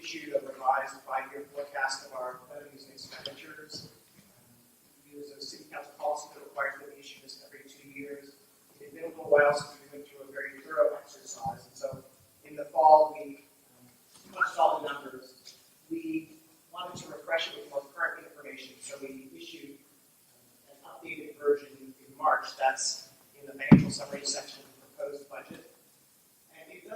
issued a revised 5-year forecast of our revenues and expenditures. We use a city council policy that requires that we issue this every 2 years. It's been a little while since we went through a very thorough exercise, and so in the fall we punched all the numbers. We wanted to refresh it with more current information, so we issued an updated version in March. That's in the financial summary section of the proposed budget. And it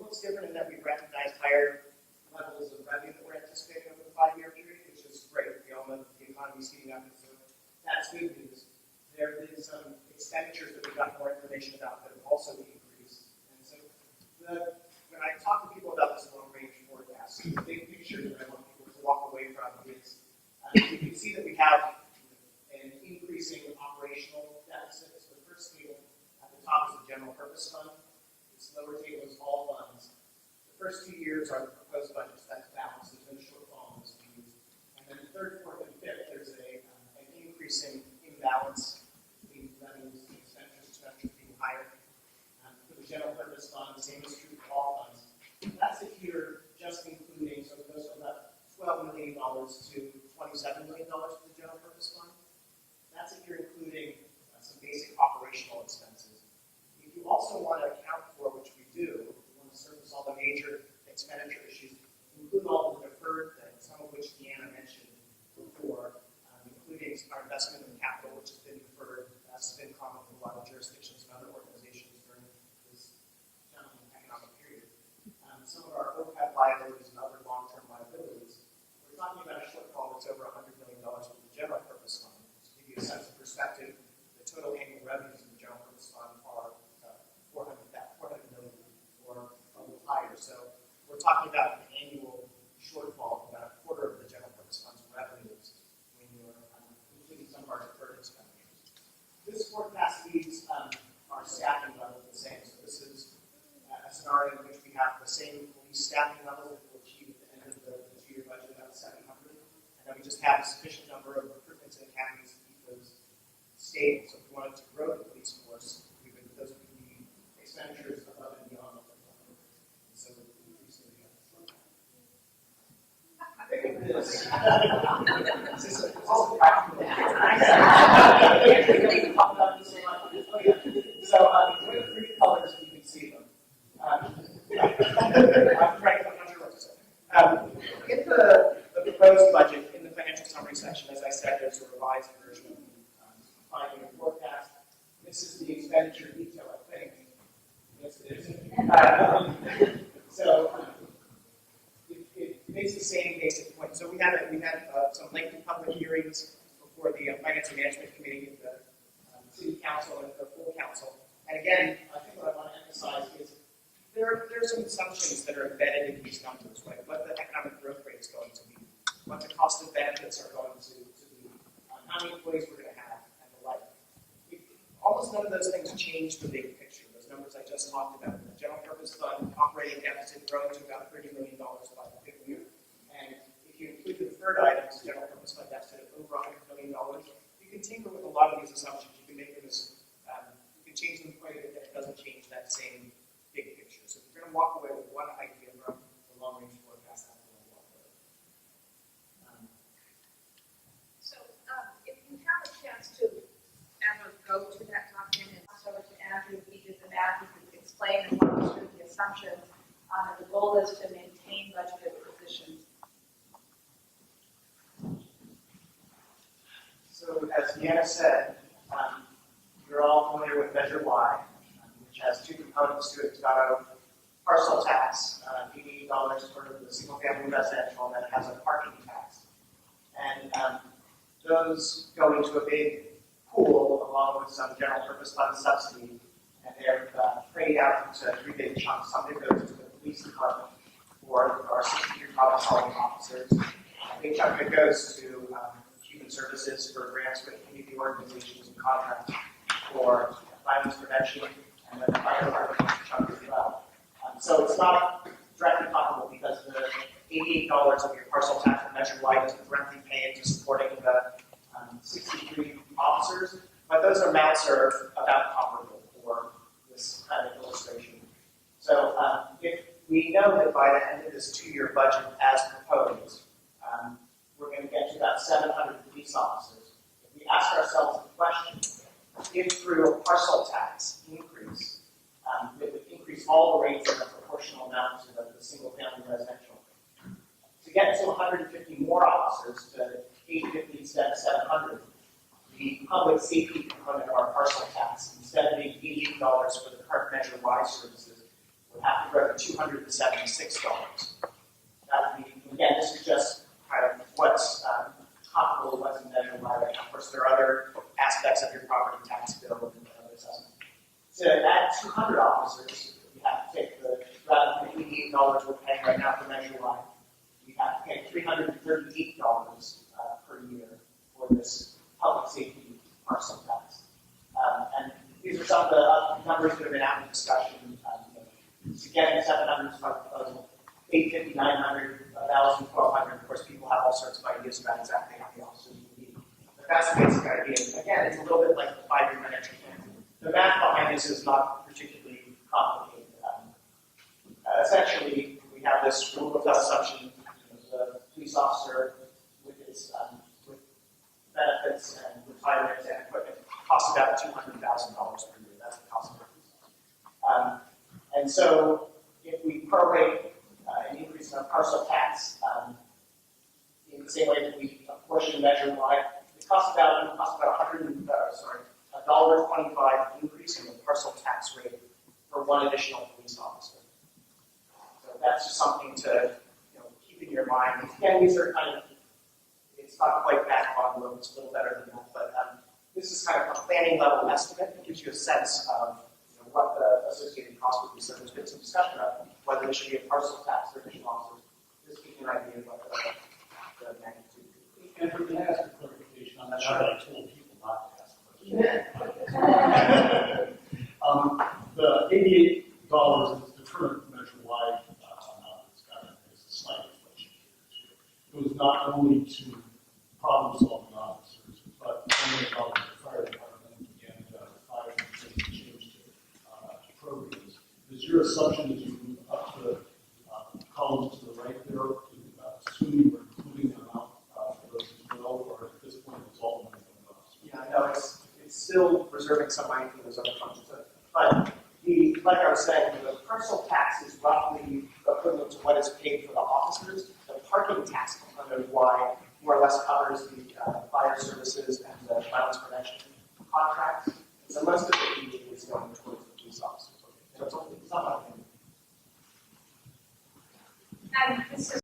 looks different in that we recognized higher levels of revenue that we're anticipating over the 5-year period, which is great. We all know that the economy's heating up, and so that's good news. There is some expenditures that we got more information about that have also increased. And so when I talk to people about this long-range forecast, the big picture that I want people to walk away from is you can see that we have an increasing operational deficit. So the first table at the top is the general purpose fund. This lower table is all funds. The first 2 years are the proposed budgets. That's balanced. There's no shortfall in those 2 years. And then the third, fourth, and fifth, there's an increasing imbalance between revenues and expenditures being higher. For the general purpose fund, the same is true for all funds. That's if you're just including, so it goes from about $12 million to $27 million for the general purpose fund. That's if you're including some basic operational expenses. If you also want to account for, which we do, we want to surface all the major expenditure issues, include all the deferred things, some of which Deanna mentioned before, including our investment in capital, which has been deferred. That's been common in a lot of jurisdictions and other organizations during this challenging economic period. Some of our OPEB liabilities and other long-term liabilities, we're talking about a shortfall that's over $100 million for the general purpose fund. To give you a sense of perspective, the total annual revenues in the general purpose fund are $400 million or a little higher. So we're talking about an annual shortfall of about a quarter of the general purpose fund's revenues when you're including some of our deferred expenditures. This forecast leaves our staffing levels the same. So this is a scenario in which we have the same police staffing levels that we'll achieve at the end of the 2-year budget, about 700. And then we just have a sufficient number of recruitments and academies to keep those stable. So if we wanted to grow the police force, those would be expenditures above and beyond what we're doing. And so we're increasing the this. Is this all practical? So what are 3 colors if you can see them? I'm not sure what to say. In the proposed budget, in the financial summary section, as I said, there's a revised version of the 5-year forecast. This is the expenditure detail, I think. Yes, it is. It makes the same basic point. So we had some lengthy public hearings before the Finance and Management Committee, the City Council, and the full Council. And again, I think what I want to emphasize is there are some assumptions that are embedded in these numbers, like what the economic growth rate is going to be, what the cost of benefits are going to be, how many employees we're going to have, and the like. Almost none of those things change the big picture. Those numbers I just talked about. The general purpose fund operating deficit growing to about $30 million by the 5th year. And if you include the deferred items, the general purpose fund deficit of over $100 million, you can tinker with a lot of these assumptions. You can make them you can change them quite a bit that doesn't change that same big picture. So if you're going to walk away with one idea from the long-range forecast, that's what I'll walk away with. If you have a chance to ever go to that document and pass over to Andrew, he did the math, he could explain and walk us through the assumptions, and the goal is to maintain budgeted positions. So as Deanna said, you're all familiar with Measure Y, which has 2 components to it. It's got a parcel tax, $88 for the single-family residential, and then it has a parking tax. And those go into a big pool along with some general purpose fund subsidy, and they're prayed out into 3 big chunks. Some of it goes to the police department for our 63 problem-solving officers. A big chunk of it goes to human services for grants with community organizations and contracts for violence prevention, and then the fire department chunk as well. So it's not directly comparable because the $88 of your parcel tax from Measure Y doesn't directly pay into supporting the 63 officers, but those amounts are about comparable for this kind of illustration. So if we know that by the end of this this 2-year budget as proposed, we're going to get to about 700 police officers. If we ask ourselves the question, if through a parcel tax increase, it would increase all the rates in a proportional amount to the single-family residential. To get to 150 more officers to 850 instead of 700, the public safety component of our parcel tax, instead of being $88 for the current Measure Y services, would have to go to $276. That would be, again, this is just kind of what's comparable to what's in Measure Y right now. Of course, there are other aspects of your property tax bill and other assessment. To add 200 officers, you have to take the, rather than $88 we're paying right now for Measure Y, you have to pay $338 per year for this public safety parcel tax. And these are some of the numbers that have been out in discussion. To get 700 is my proposal, 850, 900, 1,000, 1,200. Of course, people have all sorts of ideas about exactly how many officers you need. But that's the basic idea. Again, it's a little bit like the 5-year miniature plan. The math behind this is not particularly complicated. Essentially, we have this rule of thumb assumption. The police officer with his with benefits and retirement and equipment costs about $200,000 per year. That's the cost of a police officer. And so, if we prorate an increase in our parcel tax in the same way that we apportion Measure Y, it costs about $1.25 increase in the parcel tax rate for one additional police officer. So that's just something to keep in your mind. Again, these are kind of, it's not quite back on envelope, it's a little better than that, but this is kind of a planning level estimate that gives you a sense of what the associated cost would be. So there's been some discussion about whether there should be a parcel tax for additional officers. Just give you an idea of what the magnitude would be. And for the ask a clarification on that, Sure. I told people not to ask questions. The $88 is the current Measure Y amount. It's got a slight inflation here. It was not only to problem-solving officers, but only about the fire department and fire change to programs. Is your assumption as you move up the columns to the right there, assuming we're including the amount for those as well, or at this point it's all money from the officers? Yeah, no, it's still reserving some money for those other functions. But like I was saying, the parcel tax is roughly equivalent to what is paid for the officers. The parking tax component of Y more or less covers the fire services and the violence prevention contracts. So most of the is going towards the police officers. So it's not like And this is